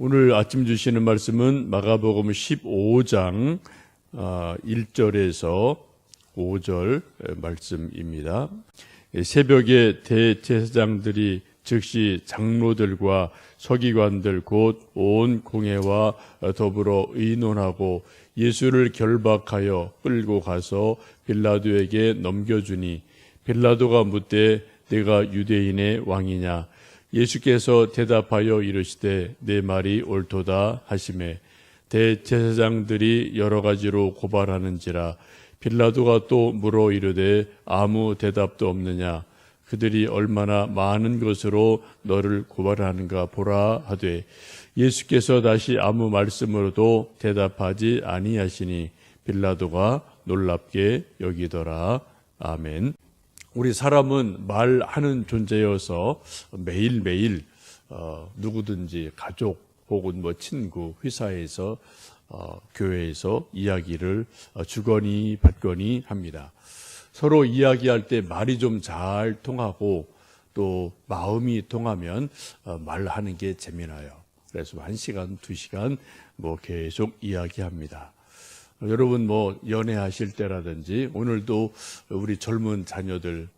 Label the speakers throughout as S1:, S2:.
S1: 오늘 아침 주시는 말씀은 마가복음 15장 1절에서 5절 말씀입니다. 새벽에 대제사장들이 즉시 장로들과 서기관들 곧 온 공회와 더불어 의논하고 예수를 결박하여 끌고 가서 빌라도에게 넘겨주니 빌라도가 묻되 내가 유대인의 왕이냐? 예수께서 대답하여 이르시되 내 말이 옳도다 하시매 대제사장들이 여러 가지로 고발하는지라 빌라도가 또 물어 이르되 아무 대답도 없느냐? 그들이 얼마나 많은 것으로 너를 고발하는가 보라 하되 예수께서 다시 아무 말씀으로도 대답하지 아니하시니 빌라도가 놀랍게 여기더라. 아멘. 우리 사람은 말하는 존재여서 매일매일 누구든지 가족 혹은 친구, 회사에서 교회에서 이야기를 주거니 받거니 합니다. 서로 이야기할 때 말이 좀 잘 통하고 또 마음이 통하면 말하는 게 재미나요. 그래서 1시간, 2시간 계속 이야기합니다. 여러분 연애하실 때라든지 오늘도 우리 젊은 자녀들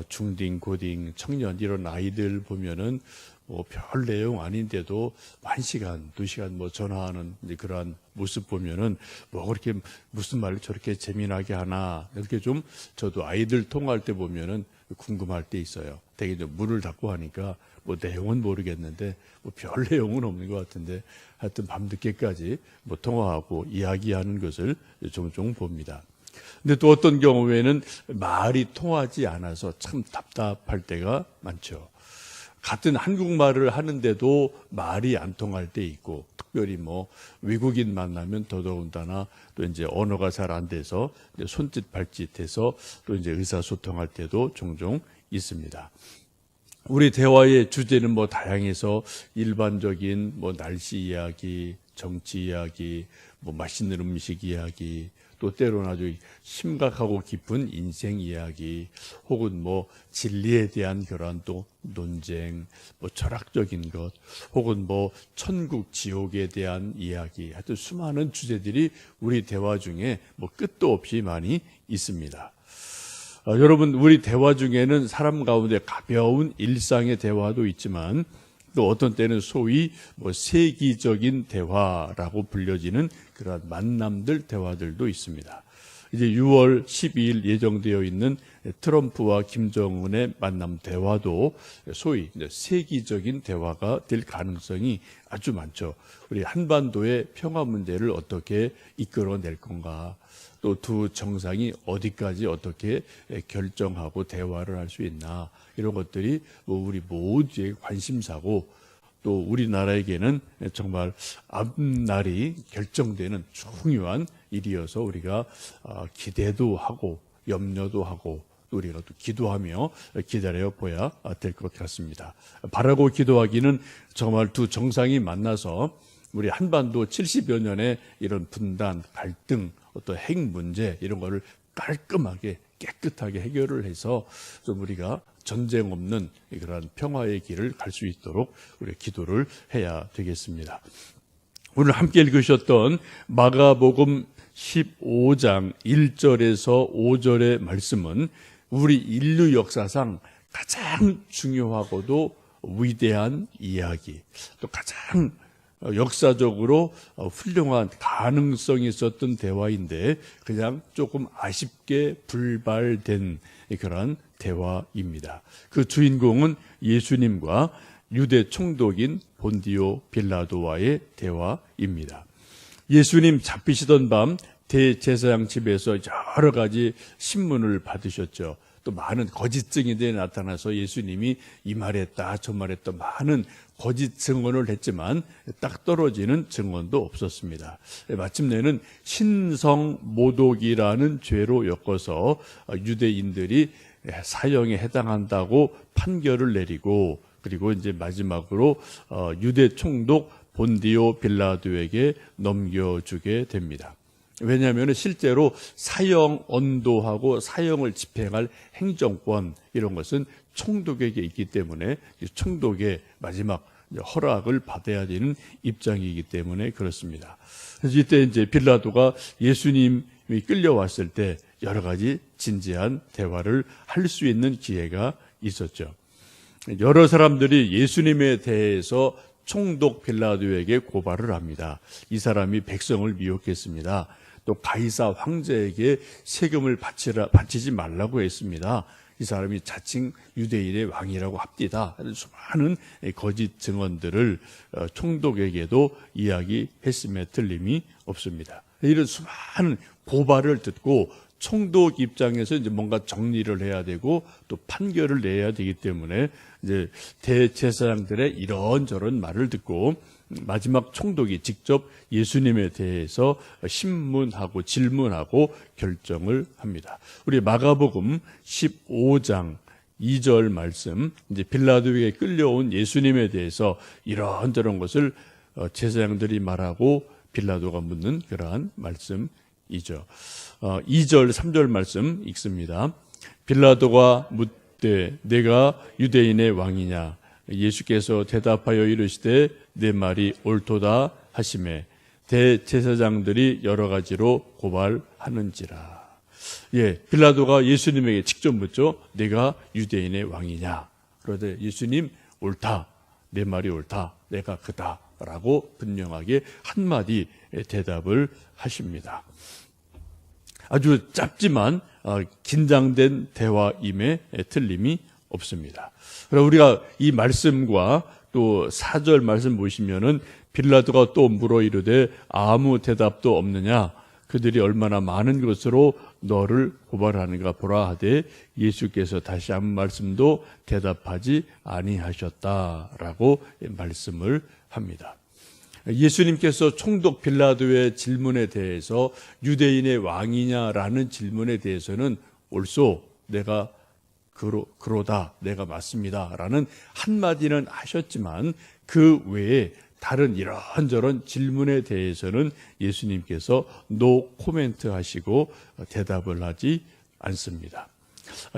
S1: 중딩, 고딩, 청년 이런 아이들 보면은 별 내용 아닌데도 1시간, 2시간 전화하는 그러한 모습 보면은 그렇게 무슨 말을 저렇게 재미나게 하나 이렇게 좀 저도 아이들 통화할 때 보면은 궁금할 때 있어요. 되게 문을 닫고 하니까 내용은 모르겠는데 별 내용은 없는 것 같은데 하여튼 밤늦게까지 통화하고 이야기하는 것을 종종 봅니다. 근데 또 어떤 경우에는 말이 통하지 않아서 참 답답할 때가 많죠. 같은 한국말을 하는데도 말이 안 통할 때 있고 특별히 외국인 만나면 더더군다나 또 이제 언어가 잘 안 돼서 손짓 발짓해서 또 이제 의사소통할 때도 종종 있습니다. 우리 대화의 주제는 다양해서 일반적인 날씨 이야기, 정치 이야기, 맛있는 음식 이야기, 또 때로는 아주 심각하고 깊은 인생 이야기, 혹은 진리에 대한 그런 또 논쟁, 철학적인 것, 혹은 천국, 지옥에 대한 이야기, 하여튼 수많은 주제들이 우리 대화 중에 끝도 없이 많이 있습니다. 여러분, 우리 대화 중에는 사람 가운데 가벼운 일상의 대화도 있지만 또 어떤 때는 소위 세기적인 대화라고 불려지는 그런 만남들, 대화들도 있습니다. 이제 6월 12일 예정되어 있는 트럼프와 김정은의 만남 대화도 소위 세기적인 대화가 될 가능성이 아주 많죠. 우리 한반도의 평화 문제를 어떻게 이끌어낼 건가, 또 두 정상이 어디까지 어떻게 결정하고 대화를 할 수 있나, 이런 것들이 우리 모두의 관심사고 또 우리나라에게는 정말 앞날이 결정되는 중요한 일이어서 우리가 기대도 하고 염려도 하고 우리가 또 기도하며 기다려 보아야 될 것 같습니다. 바라고 기도하기는 정말 두 정상이 만나서 우리 한반도 70여 년의 이런 분단, 갈등, 어떤 핵 문제 이런 거를 깔끔하게 깨끗하게 해결을 해서 좀 우리가 전쟁 없는 그런 평화의 길을 갈 수 있도록 우리 기도를 해야 되겠습니다. 오늘 함께 읽으셨던 마가복음 15장 1절에서 5절의 말씀은 우리 인류 역사상 가장 중요하고도 위대한 이야기, 또 가장 역사적으로 훌륭한 가능성이 있었던 대화인데 그냥 조금 아쉽게 불발된 그런 대화입니다. 그 주인공은 예수님과 유대 총독인 본디오 빌라도와의 대화입니다. 예수님 잡히시던 밤 대제사장 집에서 여러 가지 신문을 받으셨죠. 또 많은 거짓 증인들이 나타나서 예수님이 이 말했다 저 말했다 많은 거짓 증언을 했지만 딱 떨어지는 증언도 없었습니다. 마침내는 신성모독이라는 죄로 엮어서 유대인들이 사형에 해당한다고 판결을 내리고, 그리고 이제 마지막으로 유대 총독 본디오 빌라도에게 넘겨주게 됩니다. 왜냐하면 실제로 사형 언도하고 사형을 집행할 행정권 이런 것은 총독에게 있기 때문에 총독의 마지막 허락을 받아야 되는 입장이기 때문에 그렇습니다. 그래서 이때 이제 빌라도가 예수님이 끌려왔을 때 여러 가지 진지한 대화를 할 수 있는 기회가 있었죠. 여러 사람들이 예수님에 대해서 총독 빌라도에게 고발을 합니다. 이 사람이 백성을 미혹했습니다. 또 가이사 황제에게 세금을 바치지 말라고 했습니다. 이 사람이 자칭 유대인의 왕이라고 합디다. 수많은 거짓 증언들을 총독에게도 이야기했음에 틀림이 없습니다. 이런 수많은 고발을 듣고 총독 입장에서 이제 뭔가 정리를 해야 되고 또 판결을 내야 되기 때문에 이제 대제사장들의 이런저런 말을 듣고 마지막 총독이 직접 예수님에 대해서 신문하고 질문하고 결정을 합니다. 우리 마가복음 15장 2절 말씀, 이제 빌라도에게 끌려온 예수님에 대해서 이런저런 것을 제사장들이 말하고 빌라도가 묻는 그러한 말씀이죠. 2절, 3절 말씀 읽습니다. 빌라도가 묻되 내가 유대인의 왕이냐? 예수께서 대답하여 이르시되 내 말이 옳도다 하시매 대제사장들이 여러 가지로 고발하는지라. 빌라도가 예수님에게 직접 묻죠. 내가 유대인의 왕이냐? 그러되 예수님 옳다. 내 말이 옳다. 내가 그다. 라고 분명하게 한마디 대답을 하십니다. 아주 짧지만 긴장된 대화임에 틀림이 없습니다. 그럼 우리가 이 말씀과 또 4절 말씀 보시면은 빌라도가 또 물어 이르되 아무 대답도 없느냐? 그들이 얼마나 많은 것으로 너를 고발하는가 보라 하되 예수께서 다시 한 말씀도 대답하지 아니하셨다라고 말씀을 합니다. 예수님께서 총독 빌라도의 질문에 대해서 유대인의 왕이냐라는 질문에 대해서는 옳소, 내가 그로다, 내가 맞습니다 라는 한마디는 하셨지만 그 외에 다른 이런저런 질문에 대해서는 예수님께서 노 코멘트 하시고 대답을 하지 않습니다.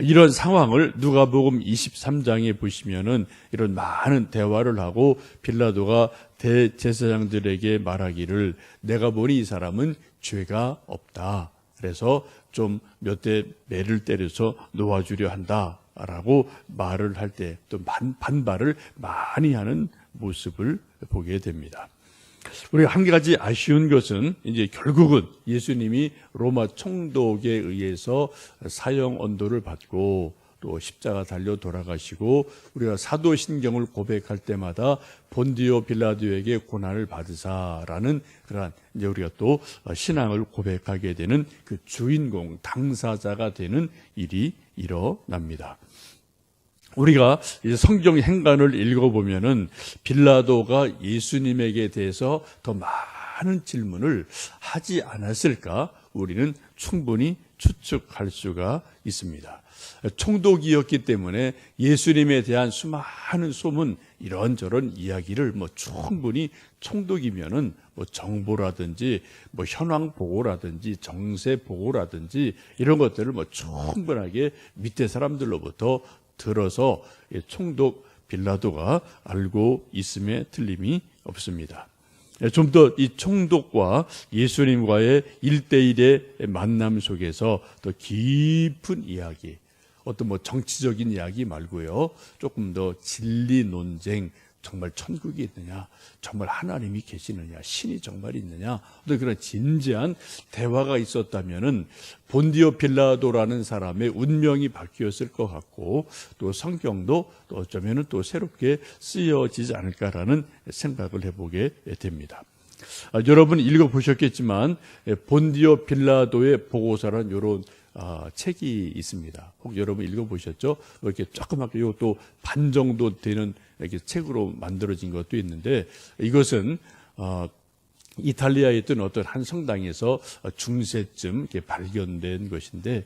S1: 이런 상황을 누가복음 23장에 보시면은 이런 많은 대화를 하고 빌라도가 대제사장들에게 말하기를 내가 보니 이 사람은 죄가 없다. 그래서 좀 몇 대 매를 때려서 놓아주려 한다라고 말을 할 때 또 반발을 많이 하는 모습을 보게 됩니다. 우리가 한 가지 아쉬운 것은 이제 결국은 예수님이 로마 총독에 의해서 사형 언도를 받고 또 십자가 달려 돌아가시고 우리가 사도신경을 고백할 때마다 본디오 빌라도에게 고난을 받으사라는 그러한 이제 우리가 또 신앙을 고백하게 되는 그 주인공 당사자가 되는 일이 일어납니다. 우리가 이제 성경 행간을 읽어보면은 빌라도가 예수님에게 대해서 더 많은 질문을 하지 않았을까 우리는 충분히 추측할 수가 있습니다. 총독이었기 때문에 예수님에 대한 수많은 소문 이런저런 이야기를 충분히 총독이면은 정보라든지 현황 보고라든지 정세 보고라든지 이런 것들을 충분하게 밑에 사람들로부터 들어서 총독 빌라도가 알고 있음에 틀림이 없습니다. 좀 더 이 총독과 예수님과의 1대1의 만남 속에서 더 깊은 이야기, 어떤 정치적인 이야기 말고요. 조금 더 진리 논쟁, 정말 천국이 있느냐, 정말 하나님이 계시느냐, 신이 정말 있느냐, 어떤 그런 진지한 대화가 있었다면은 본디오 빌라도라는 사람의 운명이 바뀌었을 것 같고 또 성경도 또 어쩌면은 또 새롭게 쓰여지지 않을까라는 생각을 해보게 됩니다. 여러분 읽어보셨겠지만 본디오 빌라도의 보고서라는 이런 책이 있습니다. 혹 여러분 읽어보셨죠? 이렇게 조그맣게 이것도 반 정도 되는 이렇게 책으로 만들어진 것도 있는데 이것은 이탈리아에 있던 어떤 한 성당에서 중세쯤 이렇게 발견된 것인데,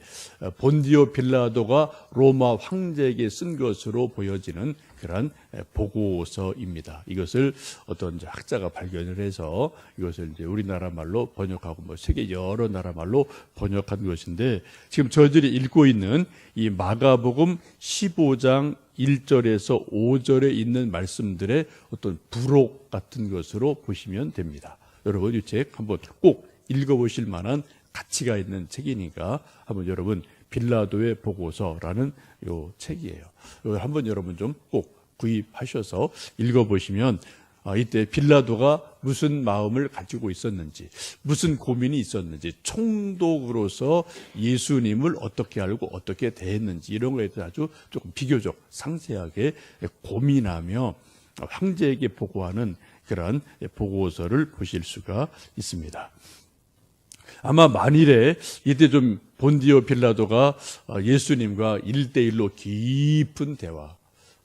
S1: 본디오 빌라도가 로마 황제에게 쓴 것으로 보여지는 그런 보고서입니다. 이것을 어떤 학자가 발견을 해서 이것을 이제 우리나라 말로 번역하고 뭐 세계 여러 나라 말로 번역한 것인데, 지금 저희들이 읽고 있는 이 마가복음 15장 1절에서 5절에 있는 말씀들의 어떤 부록 같은 것으로 보시면 됩니다. 여러분 이 책 한번 꼭 읽어보실 만한 가치가 있는 책이니까 한번 여러분 빌라도의 보고서라는 요 책이에요. 이걸 한번 여러분 좀 꼭 구입하셔서 읽어보시면 이때 빌라도가 무슨 마음을 가지고 있었는지, 무슨 고민이 있었는지, 총독으로서 예수님을 어떻게 알고 어떻게 대했는지 이런 거에 대해서 아주 조금 비교적 상세하게 고민하며 황제에게 보고하는 그런 보고서를 보실 수가 있습니다. 아마 만일에 이때 좀 본디오 빌라도가 예수님과 1대1로 깊은 대화,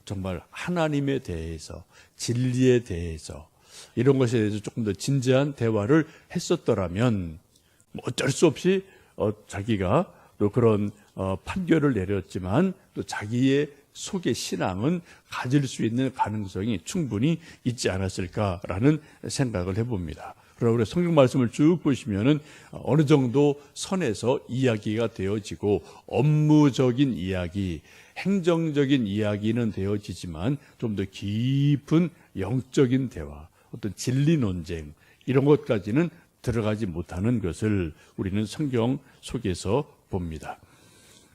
S1: 정말 하나님에 대해서, 진리에 대해서 이런 것에 대해서 조금 더 진지한 대화를 했었더라면 어쩔 수 없이 자기가 또 그런 판결을 내렸지만 또 자기의 속의 신앙은 가질 수 있는 가능성이 충분히 있지 않았을까라는 생각을 해봅니다. 그러므로 성경 말씀을 쭉 보시면은 어느 정도 선에서 이야기가 되어지고 업무적인 이야기, 행정적인 이야기는 되어지지만 좀 더 깊은 영적인 대화, 어떤 진리 논쟁 이런 것까지는 들어가지 못하는 것을 우리는 성경 속에서 봅니다.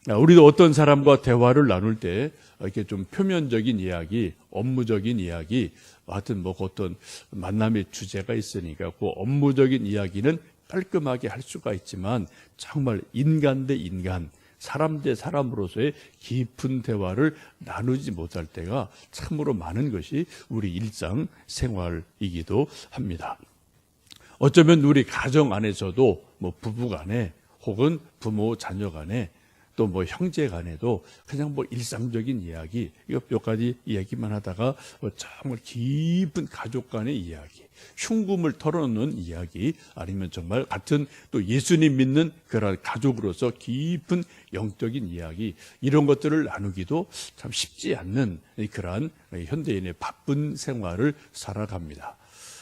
S1: 우리도 어떤 사람과 대화를 나눌 때 이렇게 좀 표면적인 이야기, 업무적인 이야기, 하여튼 뭐 어떤 만남의 주제가 있으니까 그 업무적인 이야기는 깔끔하게 할 수가 있지만 정말 인간 대 인간, 사람 대 사람으로서의 깊은 대화를 나누지 못할 때가 참으로 많은 것이 우리 일상 생활이기도 합니다. 어쩌면 우리 가정 안에서도 뭐 부부 간에 혹은 부모 자녀 간에 또 뭐 형제 간에도 그냥 뭐 일상적인 이야기, 이거 몇 가지 이야기만 하다가 정말 깊은 가족 간의 이야기, 흉금을 털어놓는 이야기, 아니면 정말 같은 또 예수님 믿는 그런 가족으로서 깊은 영적인 이야기, 이런 것들을 나누기도 참 쉽지 않는 그러한 현대인의 바쁜 생활을 살아갑니다.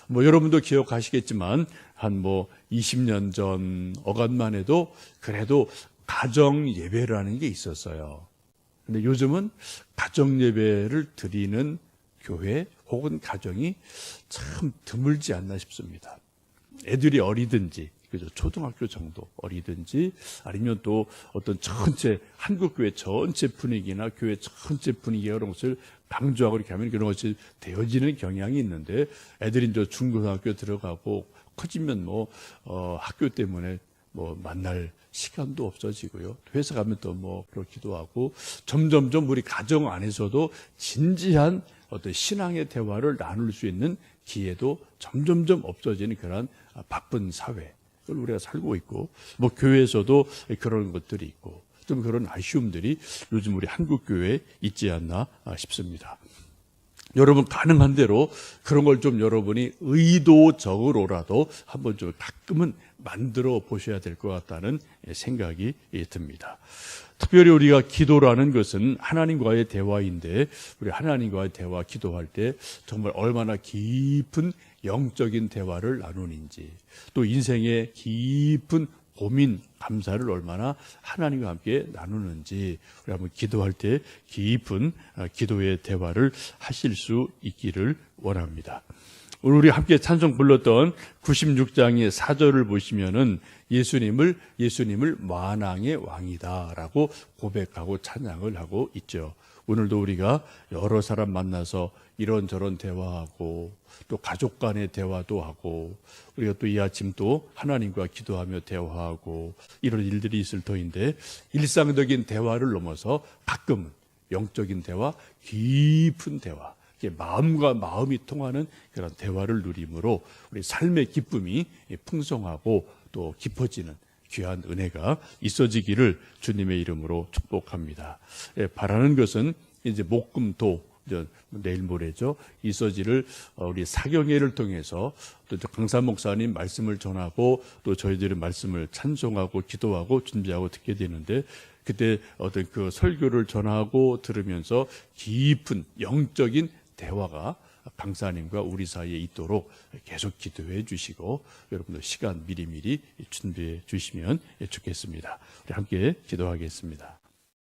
S1: 뭐 여러분도 기억하시겠지만 한 뭐 20년 전 어간만 해도 그래도 가정 예배라는 게 있었어요. 근데 요즘은 가정 예배를 드리는 교회 혹은 가정이 참 드물지 않나 싶습니다. 애들이 어리든지, 그죠? 초등학교 정도 어리든지, 아니면 또 어떤 전체 한국교회 전체 분위기나 교회 전체 분위기가 그런 것을 강조하고 이렇게 하면 그런 것이 되어지는 경향이 있는데, 애들이 이제 중고등학교 들어가고 커지면 뭐 학교 때문에 뭐 만날 시간도 없어지고요. 회사 가면 또 뭐 그렇기도 하고, 점점점 우리 가정 안에서도 진지한 어떤 신앙의 대화를 나눌 수 있는 기회도 점점점 없어지는 그런 바쁜 사회를 우리가 살고 있고, 뭐 교회에서도 그런 것들이 있고, 좀 그런 아쉬움들이 요즘 우리 한국 교회에 있지 않나 싶습니다. 여러분 가능한 대로 그런 걸 좀 여러분이 의도적으로라도 한번 좀 가끔은 만들어 보셔야 될 것 같다는 생각이 듭니다. 특별히 우리가 기도라는 것은 하나님과의 대화인데, 우리 하나님과의 대화 기도할 때 정말 얼마나 깊은 영적인 대화를 나누는지, 또 인생의 깊은 고민, 감사를 얼마나 하나님과 함께 나누는지, 우리 한번 기도할 때 깊은 기도의 대화를 하실 수 있기를 원합니다. 오늘 우리 함께 찬송 불렀던 96장의 4절을 보시면은 예수님을 만왕의 왕이다라고 고백하고 찬양을 하고 있죠. 오늘도 우리가 여러 사람 만나서 이런저런 대화하고, 또 가족 간의 대화도 하고, 우리가 또 이 아침 또 하나님과 기도하며 대화하고, 이런 일들이 있을 터인데, 일상적인 대화를 넘어서 가끔은 영적인 대화, 깊은 대화, 마음과 마음이 통하는 그런 대화를 누림으로 우리 삶의 기쁨이 풍성하고 또 깊어지는 귀한 은혜가 있어지기를 주님의 이름으로 축복합니다. 바라는 것은 이제 목금토 이제 내일 모레죠. 이서지를 우리 사경회를 통해서 또 강사 목사님 말씀을 전하고 또 저희들의 말씀을 찬송하고 기도하고 준비하고 듣게 되는데 그때 어떤 그 설교를 전하고 들으면서 깊은 영적인 대화가 강사님과 우리 사이에 있도록 계속 기도해 주시고 여러분들 시간 미리미리 준비해 주시면 좋겠습니다. 우리 함께 기도하겠습니다.